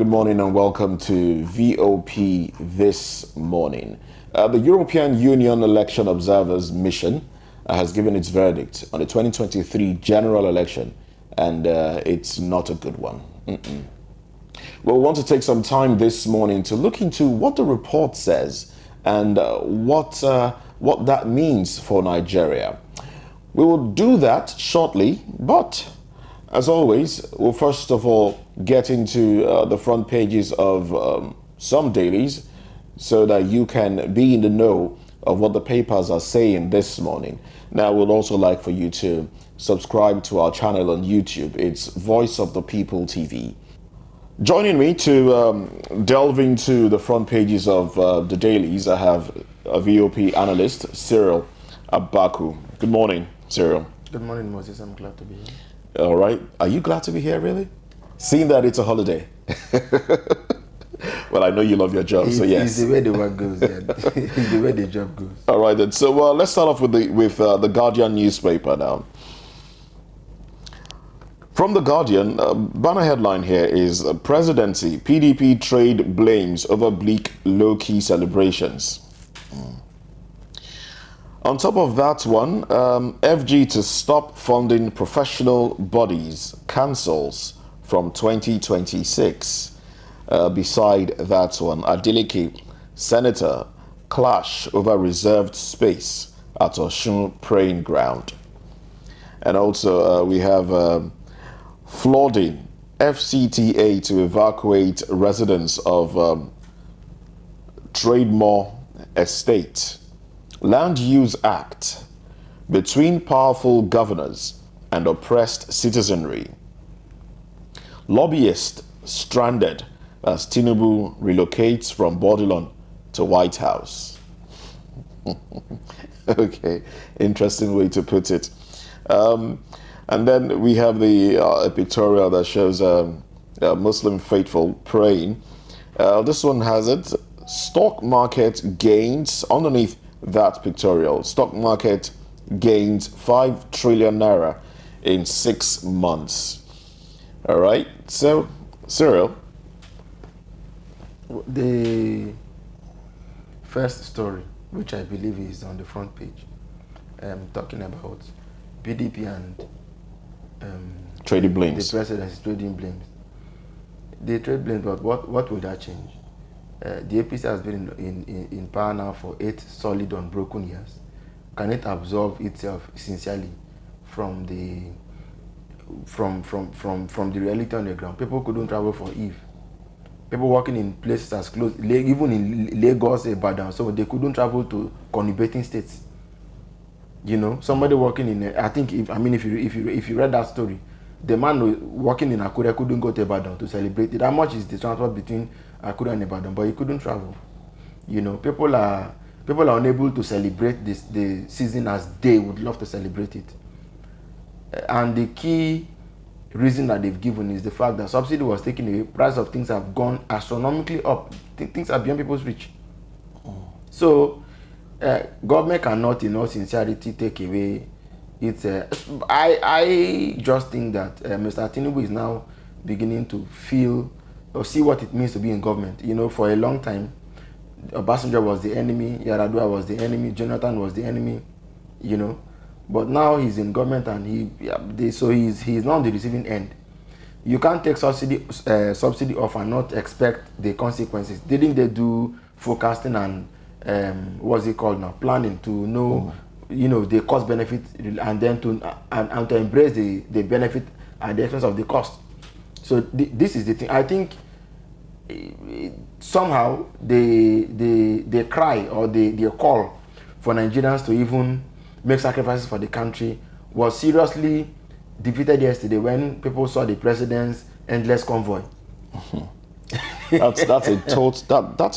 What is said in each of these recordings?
good morning and welcome to VOP This Morning. The European Union Election Observers Mission has given its verdict on the 2023 general election, and it's not a good one. Well, we want to take some time this morning to look into what the report says and what that means for Nigeria. We will do that shortly, but as always, we'll first of all get into the front pages of some dailies so that you can be in the know of what the papers are saying this morning. Now, we'd also like for you to subscribe to our channel on YouTube. It's Voice of the People TV. Joining me to delve into the front pages of the dailies, I have a VOP analyst, Cyril Abaku. Good morning, Cyril. Good morning, Moses. I'm glad to be here. All right. Are you glad to be here, really? Seeing that it's a holiday. Well, I know you love your job, so yes. It's the way the work goes, yeah. It's the way the job goes. All right, then. So let's start off with the Guardian newspaper now. From the Guardian, banner headline here is Presidency, PDP trade blames over bleak low-key celebrations. On top of that one, FG to stop funding professional bodies cancels from 2026. Beside that one, Adeleke, Senator, clash over reserved space at Osun praying ground. And also we have flooding, FCTA to evacuate residents of Trademore Estate. Land Use Act between powerful governors and oppressed citizenry. Lobbyist stranded as Tinubu relocates from Bodilon to White House. Okay, interesting way to put it. And then we have a pictorial that shows a Muslim faithful praying. This one has it, stock market gains underneath that pictorial. Stock market gained 5 trillion naira in 6 months. All right. So, Cyril. The first story, which I believe is on the front page, talking about PDP and trading blames. The president's trading blames. The trade blames, but what will that change? The APC has been in power now for 8 solid unbroken years. Can it absolve itself sincerely from the reality on the ground? People couldn't travel for Eve. People working in places as close, even in Lagos, Ibadan, so they couldn't travel to conurbating states. You know, somebody working in, I think, if you read that story, the man working in Akure couldn't go to Ibadan to celebrate it. How much is the transport between Akure and Ibadan? But he couldn't travel. You know, people are unable to celebrate the season as they would love to celebrate it. And the key reason that they've given is the fact that subsidy was taken away, price of things have gone astronomically up. Things are beyond people's reach. So, government cannot, in all sincerity, take away its. I just think that Mr. Tinubu is now beginning to feel or see what it means to be in government. You know, for a long time, Obasanjo was the enemy, Yaradua was the enemy, Jonathan was the enemy. You know. But now he's in government and he's not on the receiving end. You can't take subsidy off and not expect the consequences. Didn't they do forecasting and what's it called now? Planning to know, you know, the cost benefit and then to embrace the benefit at the expense of the cost. So this is the thing. I think somehow the cry or the call for Nigerians to even make sacrifices for the country was seriously defeated yesterday when people saw the president's endless convoy. That's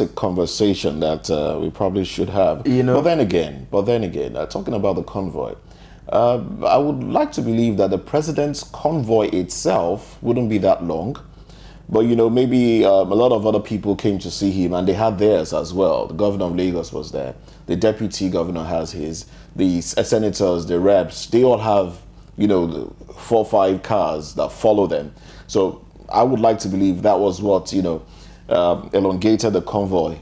a conversation that we probably should have. You know, but then again, talking about the convoy, I would like to believe that the president's convoy itself wouldn't be that long. But, you know, maybe a lot of other people came to see him and they had theirs as well. The governor of Lagos was there. The deputy governor has his. The senators, the reps, they all have, you know, 4 or 5 cars that follow them. So I would like to believe that was what, elongated the convoy,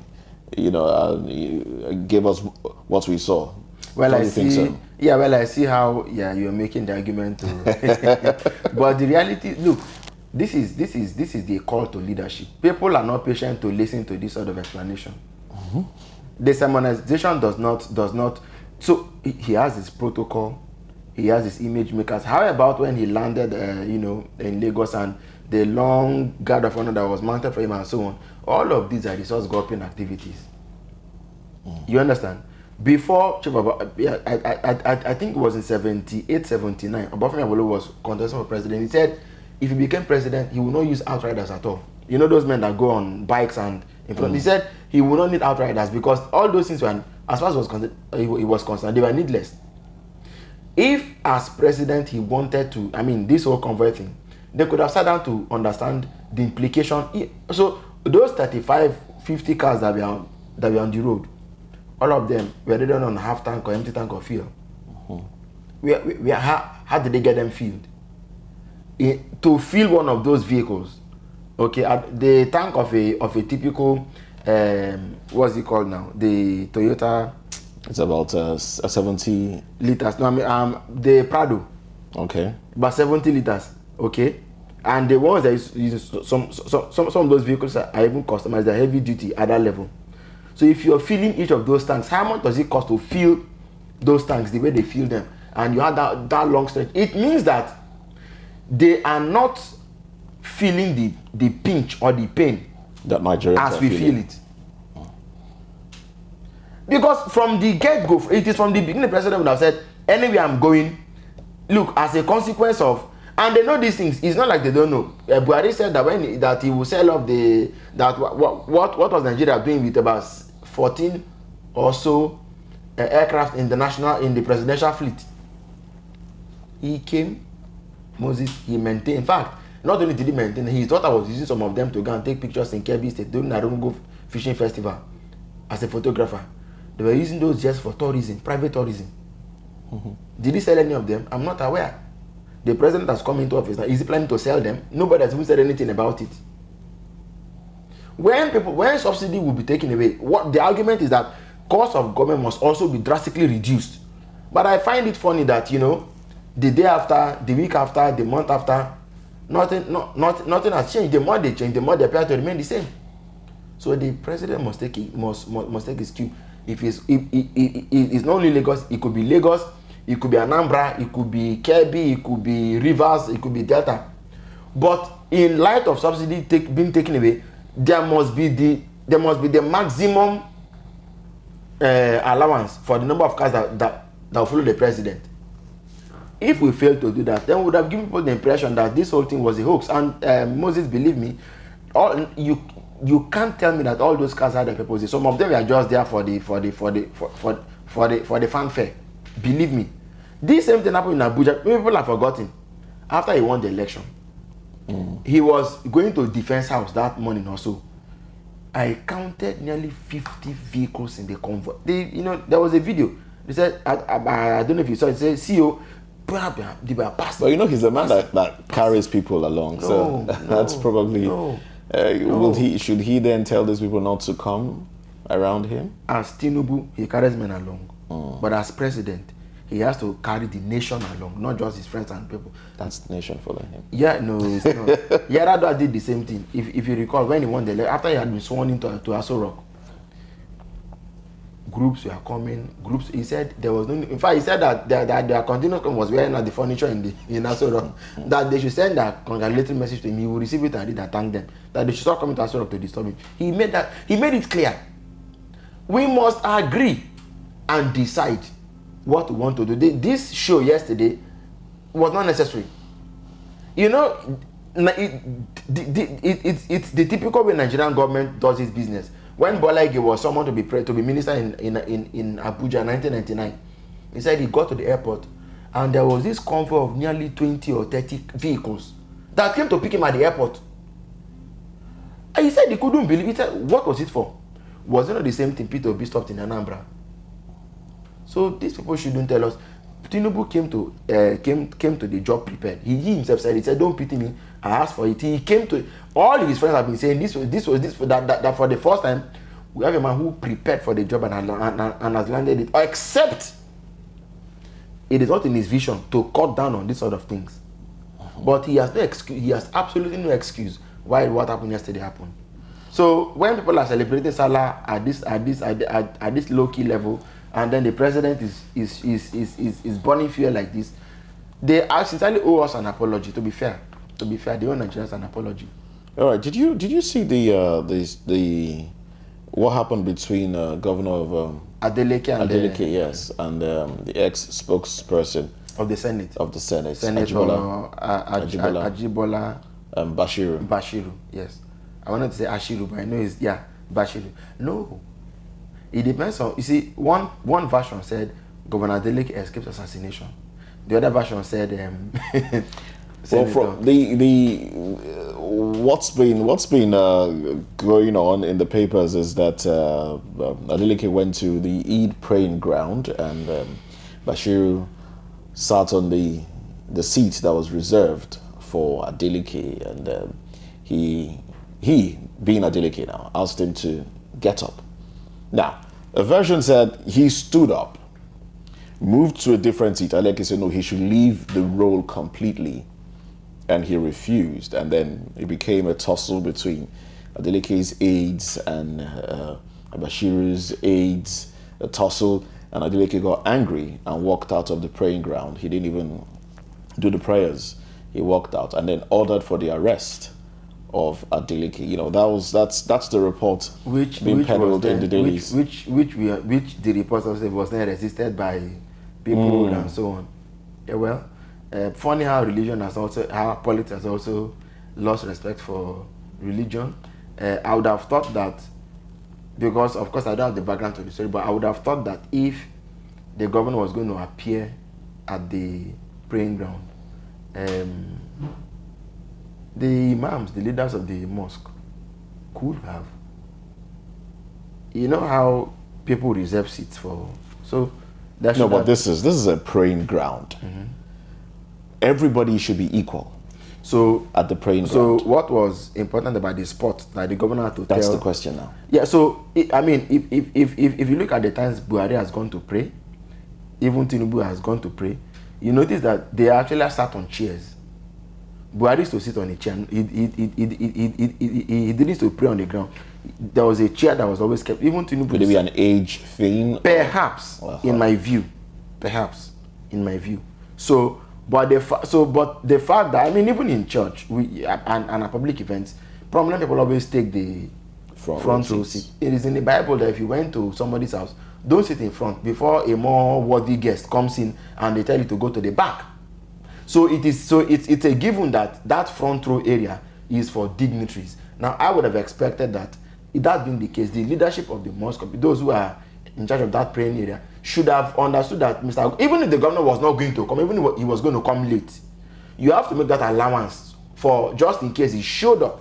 gave us what we saw. Well, Don't I you see. think so? Yeah, well, I see how you're making the argument. But the reality, look, this is the call to leadership. People are not patient to listen to this sort of explanation. The sermonization does not. So he has his protocol, he has his image makers. How about when he landed, in Lagos, and the long guard of honor that was mounted for him and so on? All of these are resource groping activities. You understand? Before Chief I think it was in 78, 79, Obafemi Awolowo was contesting for president. He said if he became president, he will not use outriders at all. You know those men that go on bikes and in front. He said he will not need outriders because all those things were, as far as he was concerned, they were needless. If as president he wanted to, this whole convoy thing, they could have sat down to understand the implication. So those 35, 50 cars that were on the road, all of them were ridden on half tank or empty tank of fuel. How did they get them filled? To fill one of those vehicles, okay, the tank of a typical, what's it called now? The Toyota. It's about 70 liters. No, the Prado. Okay. About 70 liters. Okay. And the ones that use some of those vehicles are even customized. They're heavy duty at that level. So if you're filling each of those tanks, how much does it cost to fill those tanks the way they fill them? And you have that long stretch. It means that they are not feeling the pinch or the pain that Nigerians as we feel it. Because from the get-go, it is from the beginning the president would have said, anywhere I'm going, look, as a consequence of, and they know these things. It's not like they don't know. Buhari said that he will sell off what was Nigeria doing with about 14 or so aircraft in the presidential fleet. He came, Moses, he maintained. In fact, not only did he maintain, his daughter was using some of them to go and take pictures in Kebbi State during Narungo Fishing Festival as a photographer. They were using those just for tourism, private tourism. Did he sell any of them? I'm not aware. The president has come into office now. Is he planning to sell them? Nobody has even said anything about it. When subsidy will be taken away, what the argument is that cost of government must also be drastically reduced. But I find it funny that the day after, the week after, the month after, nothing has changed. The more they change, the more they appear to remain the same. So the president must take his cue. If it's not only Lagos, it could be Lagos, it could be Anambra, it could be Kebbi, it could be Rivers, it could be Delta. But in light of subsidy being taken away, there must be the maximum allowance for the number of cars that will follow the president. If we fail to do that, then we would have given people the impression that this whole thing was a hoax. And Moses, believe me, you can't tell me that all those cars had a purpose. Some of them were just there for the fanfare. Believe me. This same thing happened in Abuja. People have forgotten. After he won the election, he was going to Defense House that morning or so. I counted nearly 50 vehicles in the convoy. There was a video. They said, I don't know if you saw it. It said, CEO, they were passing. Well, he's the man that carries people along. So that's probably. Should he then tell these people not to come around him? As Tinubu, he carries men along. But as president, he has to carry the nation along, not just his friends and people. That's the nation following him. Yeah, no, it's not. Yar'Adua did the same thing. If you recall, when he won the election, after he had been sworn into Aso Rock, groups were coming. He said there was no. In fact, he said that their continuous was wearing out the furniture in Aso Rock. That they should send a congratulatory message to him. He will receive it and read and thank them. That they should stop coming to Aso Rock to disturb him. He made it clear. We must agree and decide what we want to do. This show yesterday was not necessary. It's the typical way Nigerian government does its business. When Bola Ige was someone to be minister in Abuja in 1999, he said he got to the airport and there was this convoy of nearly 20 or 30 vehicles that came to pick him at the airport. And he said he couldn't believe it. He said, what was it for? Was it not the same thing Peter Obi stopped in Anambra? So these people shouldn't tell us. Tinubu came to the job prepared. He himself said, don't pity me. I asked for it. He came to, all his friends have been saying that for the first time, we have a man who prepared for the job and has landed it. Except it is not in his vision to cut down on this sort of things. But he has no excuse. He has absolutely no excuse why what happened yesterday happened. So when people are celebrating Salah at this low key level, and then the president is burning fear like this, they sincerely owe us an apology. To be fair, they owe Nigerians an apology. All right. Did you see the what happened between Governor of Adeleke and yes, and the ex-spokesperson of the Senate, Senator Ajibola Bashiru. Yes, I wanted to say Ashiru, but I know it's Bashiru. No, it depends on. You see, one version said Governor Adeleke escaped assassination. The other version said well, from what's been going on in the papers is that Adeleke went to the Eid praying ground, and Bashiru sat on the seat that was reserved for Adeleke, and he being Adeleke now asked him to get up. Now, a version said he stood up, moved to a different seat. Adeleke said no, he should leave the role completely, and he refused, and then it became a tussle between Adeleke's aides and Bashiru's aides, a tussle, and Adeleke got angry and walked out of the praying ground. He didn't even do the prayers. He walked out and then ordered for the arrest of Adeleke. You know, that's the report being peddled in the dailies. Which the report also was then resisted by people and so on. Yeah, well, funny how politics has also lost respect for religion. I would have thought that, because of course I don't have the background to the story, but I would have thought that if the governor was going to appear at the praying ground, the imams, the leaders of the mosque, could have. You know how people reserve seats for, so that no, but this is a praying ground. Mm-hmm. Everybody should be equal. So at the praying ground. So what was important about the spot that the governor had to That's tell? the question now. Yeah. So I mean, if you look at the times Buhari has gone to pray, even Tinubu has gone to pray, you notice that they actually sat on chairs. Buhari used to sit on a chair. He didn't used to pray on the ground. There was a chair that was always kept. Even Tinubu. Could it be an age thing? Perhaps, in my view. So, but the fact that, I mean, even in church and at public events, prominent people always take the front row seat. It is in the Bible that if you went to somebody's house, don't sit in front before a more worthy guest comes in and they tell you to go to the back. So it's a given that front row area is for dignitaries. Now, I would have expected that, if that being the case, the leadership of the mosque, those who are in charge of that praying area, should have understood that even if the governor was not going to come, even if he was going to come late, you have to make that allowance for just in case he showed up.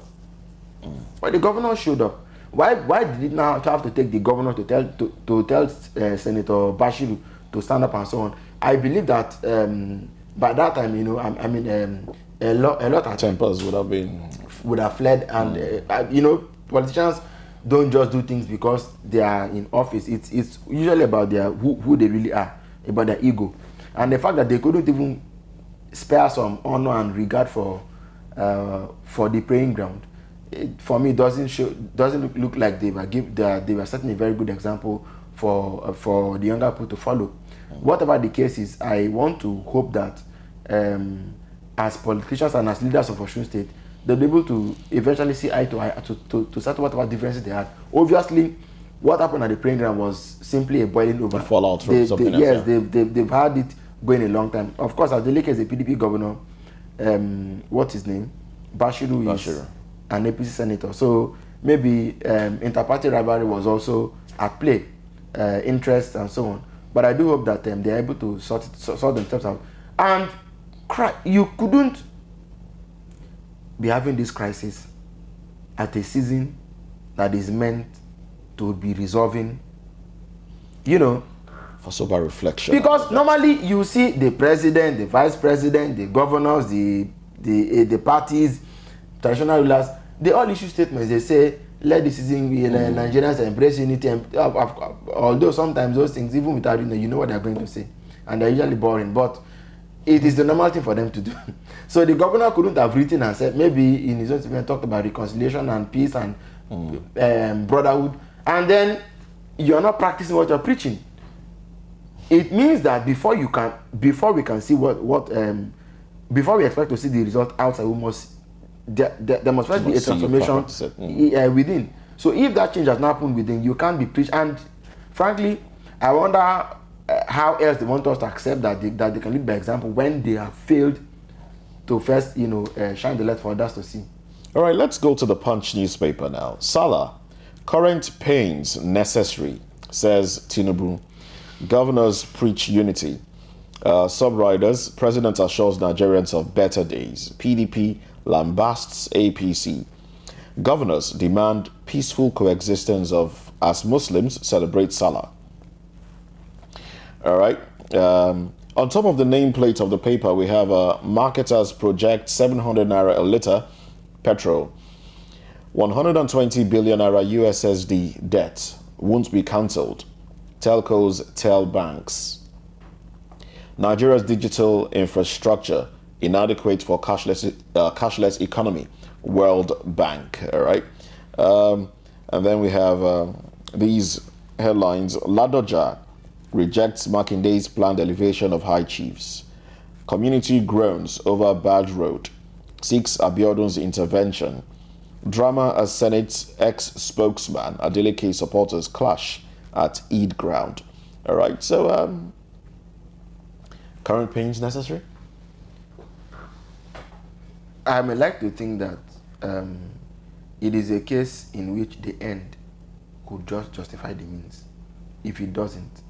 But the governor showed up. Why did it now have to take the governor to tell Senator Bashiru to stand up and so on? I believe that by that time, you know, a lot of tempers would have fled, and you know, politicians don't just do things because they are in office. It's usually about who they really are, about their ego, and the fact that they couldn't even spare some honor and regard for the praying ground. For me, doesn't look like they were setting a very good example for the younger people to follow. Whatever the case is, I want to hope that as politicians and as leaders of Osun State, they'll be able to eventually see eye to eye to settle whatever differences they had. Obviously, what happened at the praying ground was simply a boiling over. A fallout from something else. Yes, they've had it going a long time. Of course, Adeleke is a PDP governor. What's his name? Bashiru is an APC senator. So maybe inter-party rivalry was also at play, interest and so on. But I do hope that they are able to sort themselves out. And you couldn't be having this crisis at a season that is meant to be resolving, you know, for sober reflection. Because normally you see the president, the vice president, the governors, the parties, traditional rulers, they all issue statements. They say, let the citizens be Nigerians embrace unity. And, although sometimes those things, even without you know what they're going to say. And they're usually boring. But it is the normal thing for them to do. So the governor couldn't have written and said, maybe in his own statement, talked about reconciliation and peace and brotherhood. And then you're not practicing what you're preaching. It means that before we can see before we expect to see the result outside, there must first be a transformation within. So if that change has not happened within, you can't be preached. And frankly, I wonder how else they want us to accept that they can lead by example when they have failed to first, shine the light for others to see. All right, let's go to the Punch newspaper now. Salah, current pains necessary, says Tinubu. Governors preach unity. Subriders, President assures Nigerians of better days. PDP lambasts APC. Governors demand peaceful coexistence as Muslims celebrate Salah. All right. On top of the nameplate of the paper, we have marketers project 700 naira a litre petrol. 120 billion naira USSD debt won't be cancelled. Telcos tell banks. Nigeria's digital infrastructure inadequate for cashless economy. World Bank. All right. And then we have these headlines. Ladoja rejects Makinde's planned elevation of high chiefs. Community groans over bad road. Seeks Abiodun's intervention. Drama as Senate's ex-spokesman. Adeleke supporters clash at Eid ground. All right. So, current pains necessary? I may like to think that it is a case in which the end could just justify the means. If it doesn't,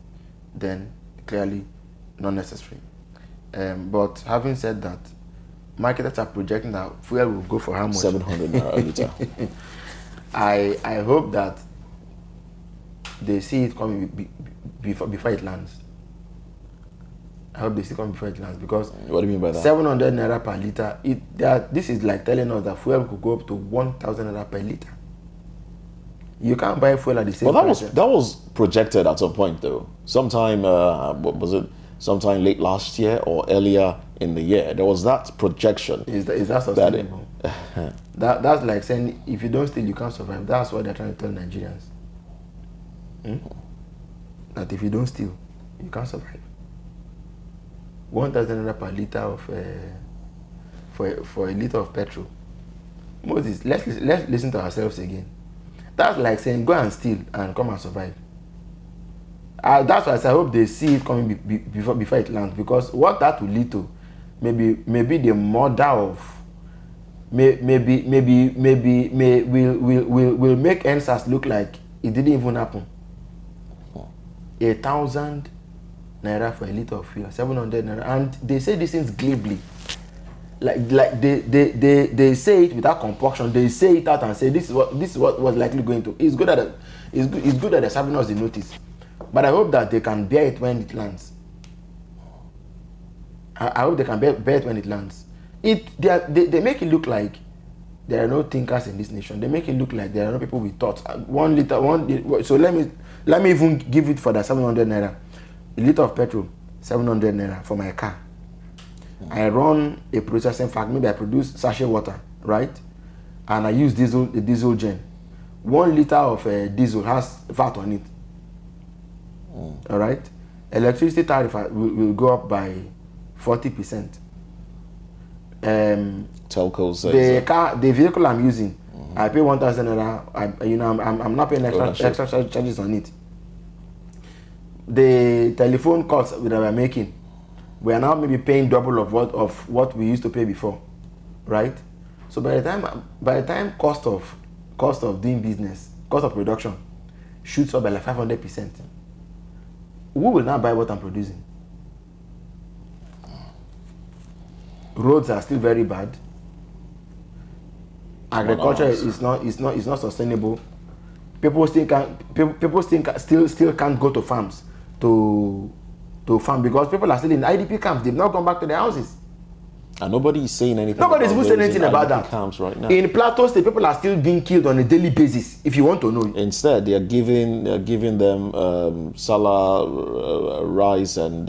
then clearly not necessary. But having said that, marketers are projecting that fuel will go for how much? 700 naira a litre. I hope that they see it coming before it lands. I hope they see it coming before it lands, because What do you mean by that? 700 naira per litre. This is like telling us that fuel could go up to 1,000 naira per litre. You can't buy fuel at the same price. That was projected at some point, though. Sometime, what was it? Sometime late last year or earlier in the year. There was that projection. Is that sustainable? That's like saying, if you don't steal, you can't survive. That's what they're trying to tell Nigerians. That if you don't steal, you can't survive. 1,000 naira per litre of for a litre of petrol. Moses, let's listen to ourselves again. That's like saying, go and steal and come and survive. That's why I hope they see it coming before it lands, because what that will lead to, maybe the murder of, will make NSAS look like it didn't even happen. 1,000 naira for a litre of fuel, 700 naira, and they say these things glibly. Like they say it without compunction. They say it out and say this is what was likely going to. It's good that they're serving us the notice, but I hope that they can bear it when it lands. I hope they can bear it when it lands. They make it look like there are no thinkers in this nation. They make it look like there are no people with thoughts. 1 litre. So let me even give it for the 700 naira. A litre of petrol, 700 naira for my car. I run a processing factory. Maybe I produce sachet water, right? And I use diesel gen. 1 litre of diesel has VAT on it. All right. Electricity tariff will go up by 40%. Telcos. The vehicle I'm using, I pay 1,000 naira. I'm not paying extra charges on it. The telephone calls that we're making, we are now maybe paying double of what we used to pay before, right? So by the time cost of doing business, cost of production shoots up by like 500%, who will now buy what I'm producing? Roads are still very bad. Agriculture is not sustainable. People still can't go to farms to farm, because people are still in IDP camps. They've not gone back to their houses. And nobody is saying anything. Nobody's even saying anything about that. Camps right now. In Plateau State, people are still being killed on a daily basis. If you want to know. Instead, they are giving them salah, rice, and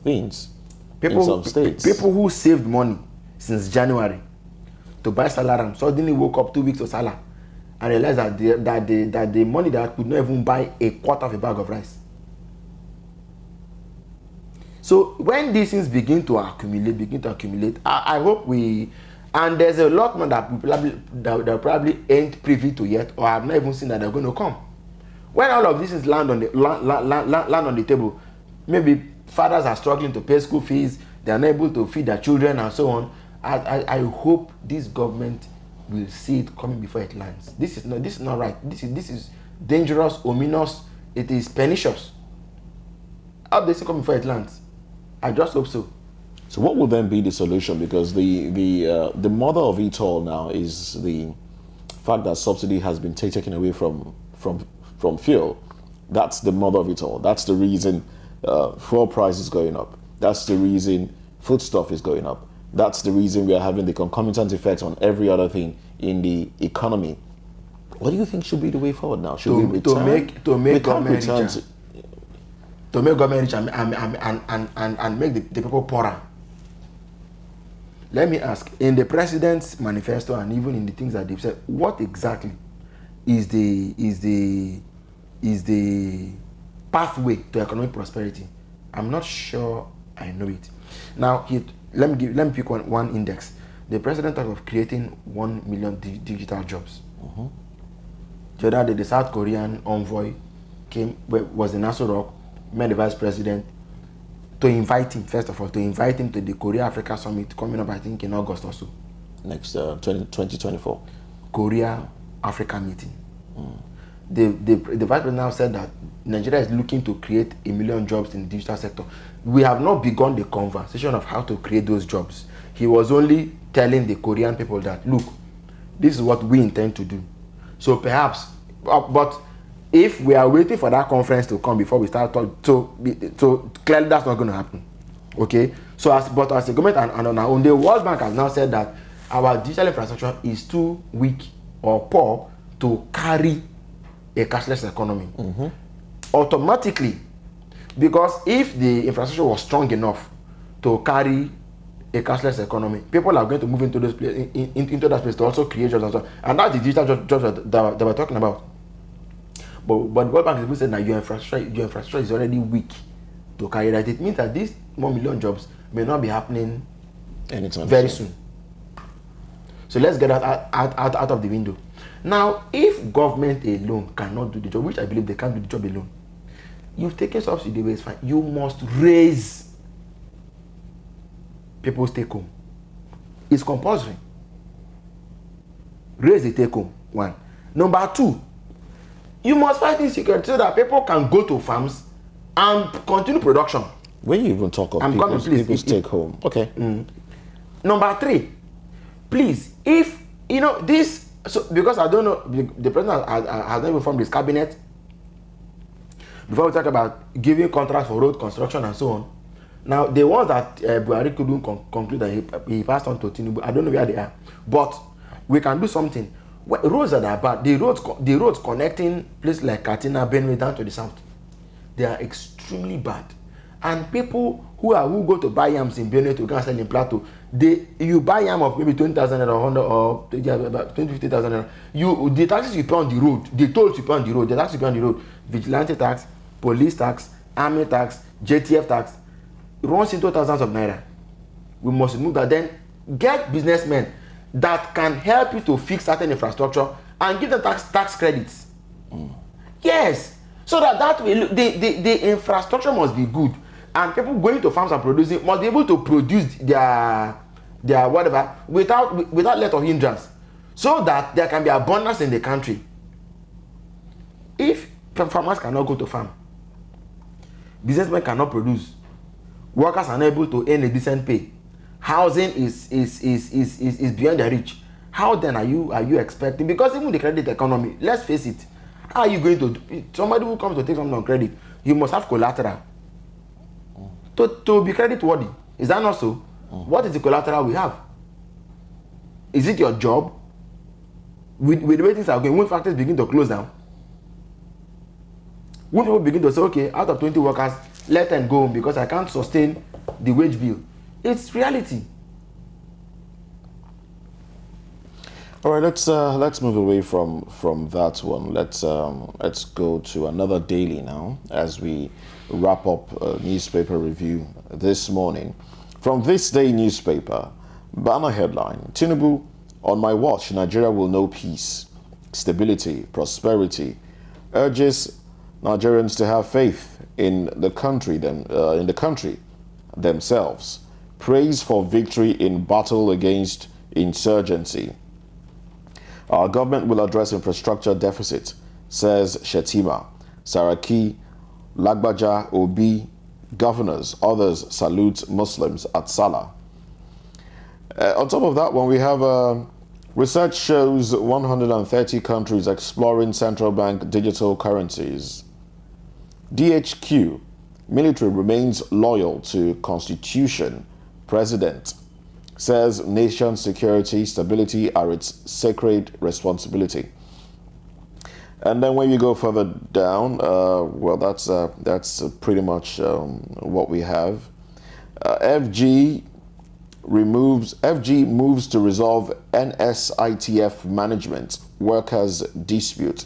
things. In some states. People who saved money since January to buy salah suddenly woke up 2 weeks of salah and realized that the money that could not even buy a quarter of a bag of rice. So when these things begin to accumulate, I hope and there's a lot more that that probably ain't privy to yet, or I've not even seen that they're going to come. When all of these things land on the table, maybe fathers are struggling to pay school fees, they are not able to feed their children and so on. I hope this government will see it coming before it lands. This is not right. This is dangerous, ominous. It is pernicious. I hope they see it coming before it lands. I just hope so. So what will then be the solution? Because the mother of it all now is the fact that subsidy has been taken away from fuel. That's the mother of it all. That's the reason fuel price is going up. That's the reason foodstuff is going up. That's the reason we are having the concomitant effects on every other thing in the economy. What do you think should be the way forward now? Should we return? To make government rich and make the people poorer. Let me ask, in the president's manifesto and even in the things that they've said, what exactly is the pathway to economic prosperity? I'm not sure I know it. Now, let me pick one index. The president talked of creating 1 million digital jobs. Mm-hmm. The other day, the South Korean envoy was in Aso Rock, met the vice president to invite him, first of all, to the Korea-Africa Summit coming up, I think, in August or so. Next 2024. Korea-Africa meeting. The vice president now said that Nigeria is looking to create 1 million jobs in the digital sector. We have not begun the conversation of how to create those jobs. He was only telling the Korean people that, look, this is what we intend to do. So perhaps, but if we are waiting for that conference to come before we start talking, so clearly that's not going to happen. Okay? So as a government and on our own, the World Bank has now said that our digital infrastructure is too weak or poor to carry a cashless economy. Mm-hmm. Automatically, because if the infrastructure was strong enough to carry a cashless economy, people are going to move into those into that space to also create jobs as well. And that's the digital jobs that we're talking about. But the World Bank is saying that your infrastructure is already weak to carry that. It means that these 1 million jobs may not be happening anytime very soon. So let's get that out of the window. Now, if government alone cannot do the job, which I believe they can't do the job alone, you've taken subsidy away, it's fine. You must raise people's take home. It's compulsory. Raise the take home, one. Number two, you must fight insecurity so that people can go to farms and continue production. When you even talk of people's take home, okay. Number three, please, if you know this, so because I don't know, the president has not even formed his cabinet. Before we talk about giving contracts for road construction and so on, now the ones that Buhari couldn't conclude that he passed on to Tinubu, I don't know where they are, but we can do something. Roads that are bad, the roads connecting places like Katina, Benue down to the south, they are extremely bad. And people who go to buy yams in Benue to go and sell in Plateau, you buy yam of maybe 20,000 or 100 or about 20,000-50,000. The taxes you pay on the road, the tolls you pay on the road, the taxes you pay on the road, vigilante tax, police tax, army tax, JTF tax, runs into thousands of naira. We must remove that. Then get businessmen that can help you to fix certain infrastructure and give them tax credits. Yes, so that way the infrastructure must be good, and people going to farms and producing must be able to produce their whatever without let of hindrance, so that there can be abundance in the country. If farmers cannot go to farm, businessmen cannot produce, workers are not able to earn a decent pay, housing is beyond their reach, how then are you expecting? Because even the credit economy, let's face it, how are you going to do? Somebody who comes to take something on credit, you must have collateral to be credit worthy. Is that not so? What is the collateral we have? Is it your job? With the way things are going, won't factories begin to close down? Won't people begin to say, okay, out of 20 workers, let them go because I can't sustain the wage bill? It's reality. All right, let's move away from that one. Let's go to another daily now as we wrap up a newspaper review this morning. From This Day newspaper, banner headline: Tinubu, on my watch, Nigeria will know peace, stability, prosperity. Urges Nigerians to have faith in the country themselves. Praise for victory in battle against insurgency. Our government will address infrastructure deficit, says Shetima. Saraki, Lagbaja, Obi, governors, others salute Muslims at Salah. On top of that one, we have research shows 130 countries exploring central bank digital currencies. DHQ, military remains loyal to constitution. President says nation security, stability are its sacred responsibility. And then when you go further down, well, that's pretty much what we have. FG moves to resolve NSITF management workers dispute.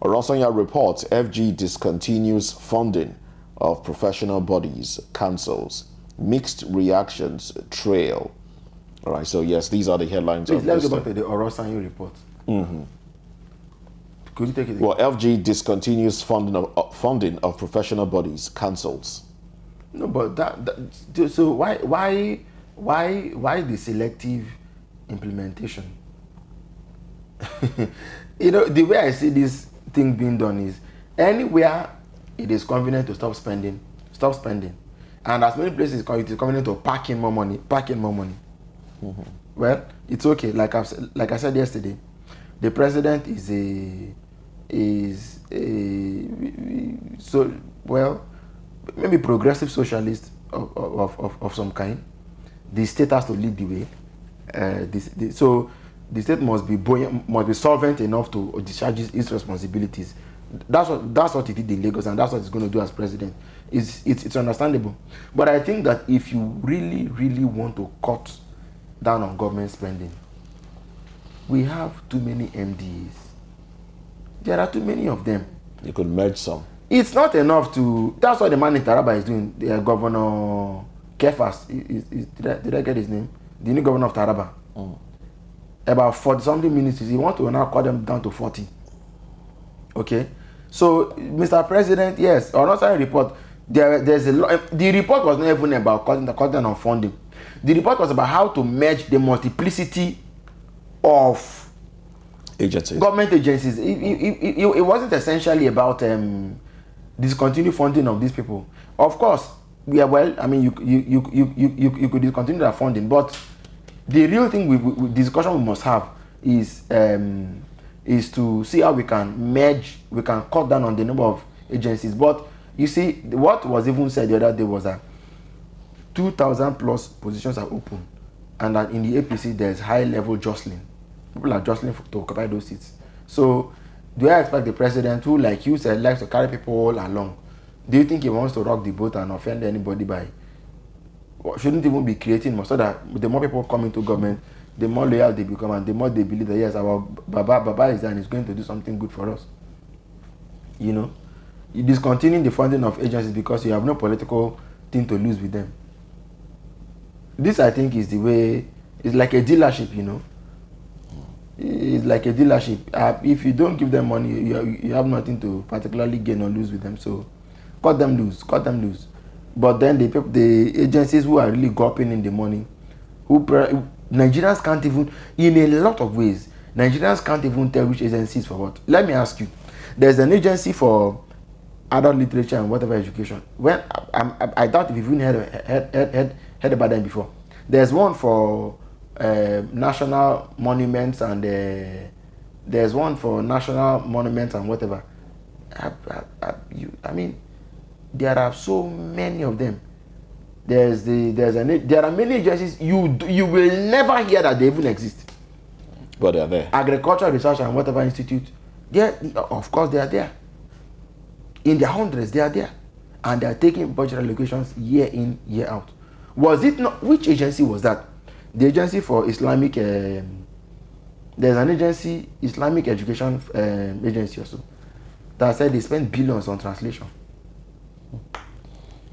Orosanya reports FG discontinues funding of professional bodies, councils. Mixed reactions trail. All right, so yes, these are the headlines. Please, let's go back to the Orosanya report. Could you take it again? Well, FG discontinues funding of professional bodies, councils. No, but so why the selective implementation? You know, the way I see this thing being done is anywhere it is convenient to stop spending, stop spending. And as many places it is convenient to pack in more money. Well, it's okay. Like I said yesterday, the president maybe progressive socialist of some kind. The state has to lead the way. So the state must be solvent enough to discharge its responsibilities. That's what he did in Lagos, and that's what he's going to do as president. It's understandable. But I think that if you really want to cut down on government spending, we have too many MDs. There are too many of them. You could merge some. It's not enough to. That's what the man in Taraba is doing. The Governor Kefas. Did I get his name? The new governor of Taraba. About 40-something ministries. He wants to now cut them down to 40. Okay? So, Mr. President, yes, or not a report. There's a lot. The report was not even about cutting down on funding. The report was about how to merge the multiplicity of agencies, government agencies. It wasn't essentially about discontinue funding of these people. Of course, yeah. Well, I mean, you could discontinue that funding, but the real thing the discussion we must have is to see how we can merge, we can cut down on the number of agencies. But you see, what was even said the other day was that 2,000 plus positions are open, and that in the APC there's high level jostling. People are jostling to occupy those seats. So, do I expect the president, who, like you said, likes to carry people all along, do you think he wants to rock the boat and offend anybody by, shouldn't even be creating more, so that the more people come into government, the more loyal they become, and the more they believe that yes, our Baba is there and is going to do something good for us. You know, you discontinuing the funding of agencies because you have no political thing to lose with them. This, I think, is the way. It's like a dealership, you know. It's like a dealership. If you don't give them money, you have nothing to particularly gain or lose with them. So, cut them loose. But then the agencies who are really gulping in the money, Nigerians can't even, in a lot of ways, Nigerians can't even tell which agencies for what. Let me ask you, there's an agency for adult literature and whatever education. When I doubt if you've even heard about them before. There's one for national monuments, and there's one for national monuments and whatever. I mean, there are so many of them. there are many agencies you will never hear that they even exist. But they are there. Agricultural Research and whatever institute, of course they are there. In their hundreds, they are there. And they are taking budget allocations year in, year out. Was it not, which agency was that? The agency for Islamic, there's an agency, Islamic Education Agency also, that said they spent billions on translation.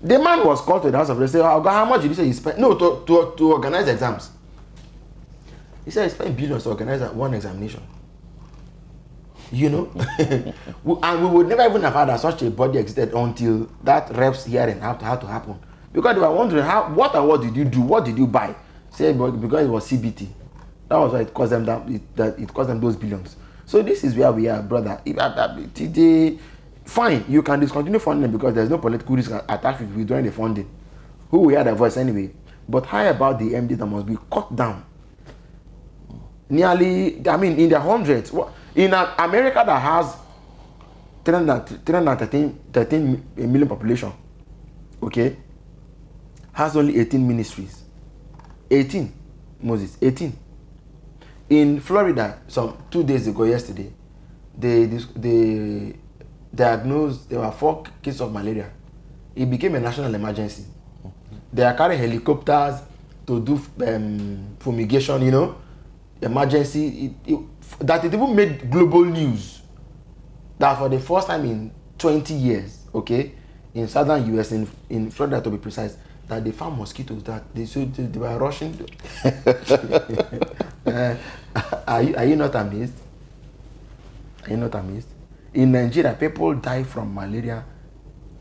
The man was called to the House of Representatives. Oh God, how much did you say he spent? No, to organize exams. He said he spent billions to organize one examination. You know? And we would never even have had such a body existed until that reps hearing had to happen. Because they were wondering, what did you do? What did you buy? Say, because it was CBT. That was why it cost them it cost them those billions. So this is where we are, brother. Fine, you can discontinue funding because there's no political risk attached with withdrawing the funding. Who will hear their voice anyway? But how about the MD that must be cut down? Nearly, I mean, in the hundreds. In America that has 313 million population, okay, has only 18 ministries. 18, Moses, 18. In Florida, some 2 days ago, yesterday, they diagnosed, there were 4 cases of malaria. It became a national emergency. They are carrying helicopters to do fumigation, you know, emergency. That it even made global news. That for the first time in 20 years, okay, in southern US, in Florida to be precise, that they found mosquitoes that they were rushing. Are you not amazed? Are you not amazed? In Nigeria, people die from malaria.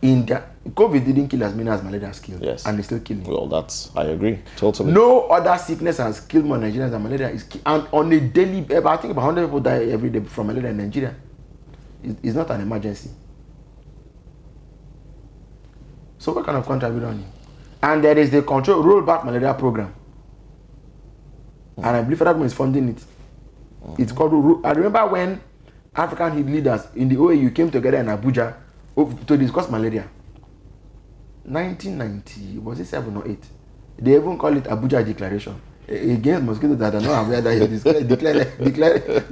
COVID didn't kill as many as malaria has killed. Yes. And it's still killing. Well, I agree. Totally. No other sickness has killed more Nigerians than malaria. And on a daily basis, I think about 100 people die every day from malaria in Nigeria. It's not an emergency. So what kind of country are we running? And there is the rollback malaria program. And I believe federal government is funding it. It's called, I remember when African leaders in the OAU came together in Abuja to discuss malaria. 1990, was it 7 or 8? They even call it Abuja Declaration against mosquitoes that are not aware that you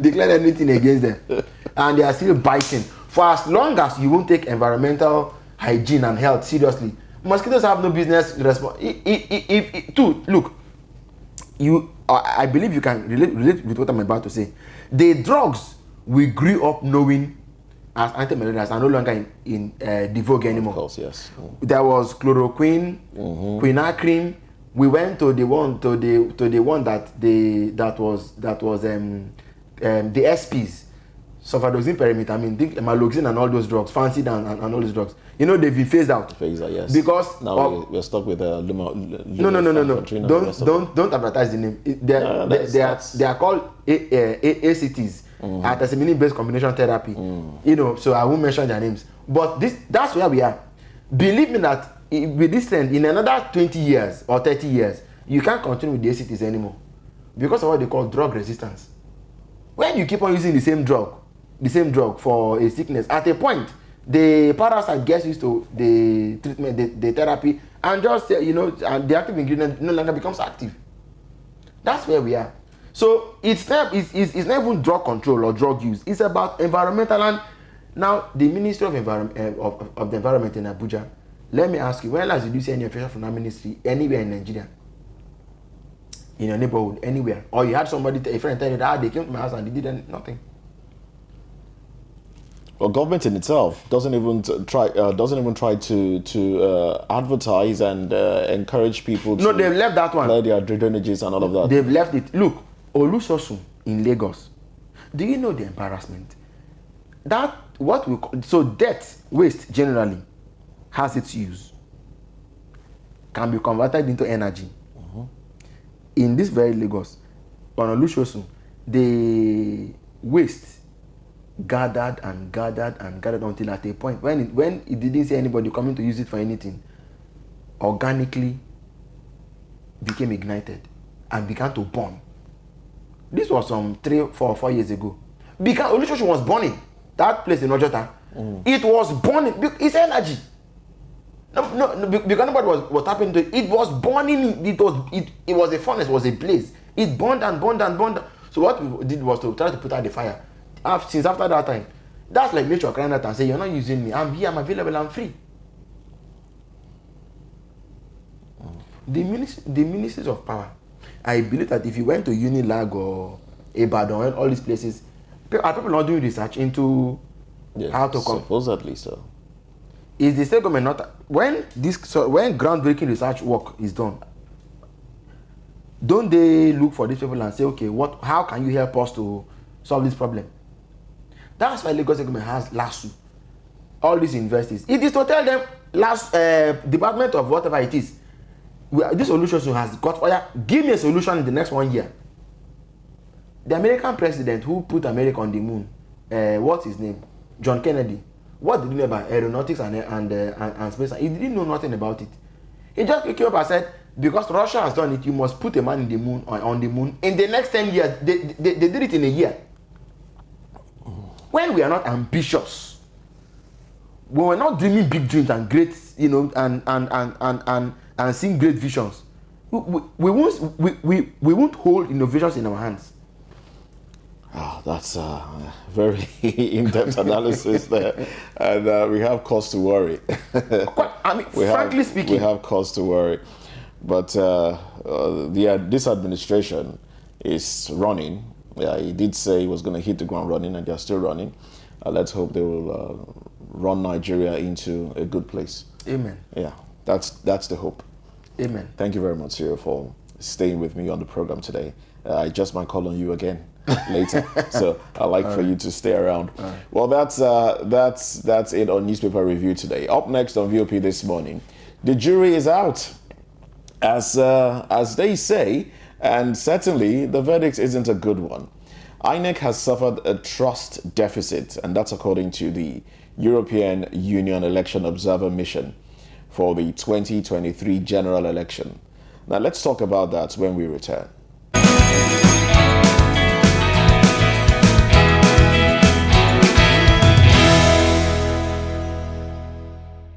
declare anything against them. And they are still biting. For as long as you won't take environmental hygiene and health seriously, mosquitoes have no business response. Look, I believe you can relate with what I'm about to say. The drugs we grew up knowing as anti-malarials are no longer in the vogue anymore. Of course, yes. There was chloroquine, quinacrin. We went to the one that was the SPs, sulfadoxine, pyrimethamine, maloxine, and all those drugs, fancy and all those drugs. You know, they've been phased out. Phased out, yes. Because now we're stuck with No. Don't advertise the name. They are called ACTs, artemisinin-based combination therapy. You know, so I won't mention their names. But that's where we are. Believe me that with this trend, in another 20 years or 30 years, you can't continue with the ACTs anymore because of what they call drug resistance. When you keep on using the same drug for a sickness, at a point, the parasite gets used to the treatment, the therapy, and just, and the active ingredient no longer becomes active. That's where we are. So it's not even drug control or drug use. It's about environmental. And now the Ministry of the Environment in Abuja, let me ask you, when last did you see any official from that ministry anywhere in Nigeria? In your neighborhood, anywhere? Or you had somebody, a friend tell you that they came to my house and they did nothing? Well, government in itself doesn't even try to advertise and encourage people to. No, they've left that one. Clear their drainages and all of that. They've left it. Look, Olusosun in Lagos. Do you know the embarrassment? So debt waste generally has its use. Can be converted into energy. In this very Lagos, on Olusosun, the waste gathered until at a point when it didn't see anybody coming to use it for anything, organically became ignited and began to burn. This was some 3, 4, 4 years ago. Olusosun was burning. That place in Ojota, it was burning. It's energy. No, because nobody was happening to it. It was burning. It was a furnace, it was a blaze. It burned and burned and burned. So what we did was to try to put out the fire. Since after that time, that's like nature crying out and say, "You're not using me. I'm here. I'm available. I'm free." The ministries of power. I believe that if you went to Unilag or Ibadan and all these places, are people not doing research into how to come? Supposedly so. Is the state government not when groundbreaking research work is done? Don't they look for these people and say, okay, how can you help us to solve this problem? That's why Lagos government has LASU, all these universities. It is to tell them, department of whatever it is, this solution has got fire. Give me a solution in the next 1 year. The American president who put America on the moon, what's his name? John Kennedy. What did he know about aeronautics and space? He didn't know nothing about it. He just came up and said, because Russia has done it, you must put a man in the moon on the moon. In the next 10 years, they did it in a year. When we are not ambitious, when we're not dreaming big dreams and great, and seeing great visions, we won't hold innovations in our hands. That's a very in-depth analysis there, and we have cause to worry. Frankly speaking, we have cause to worry. But this administration is running. Yeah, he did say he was going to hit the ground running, and they're still running. Let's hope they will run Nigeria into a good place. Amen. Yeah, that's the hope. Amen. Thank you very much, Cyril, for staying with me on the program today. I just might call on you again later, so I'd like for you to stay around. Well, that's it on Newspaper Review today. Up next on VOP this morning, the jury is out, as they say, and certainly the verdict isn't a good one. INEC has suffered a trust deficit, and that's according to the European Union Election Observer Mission for the 2023 general election. Now let's talk about that when we return.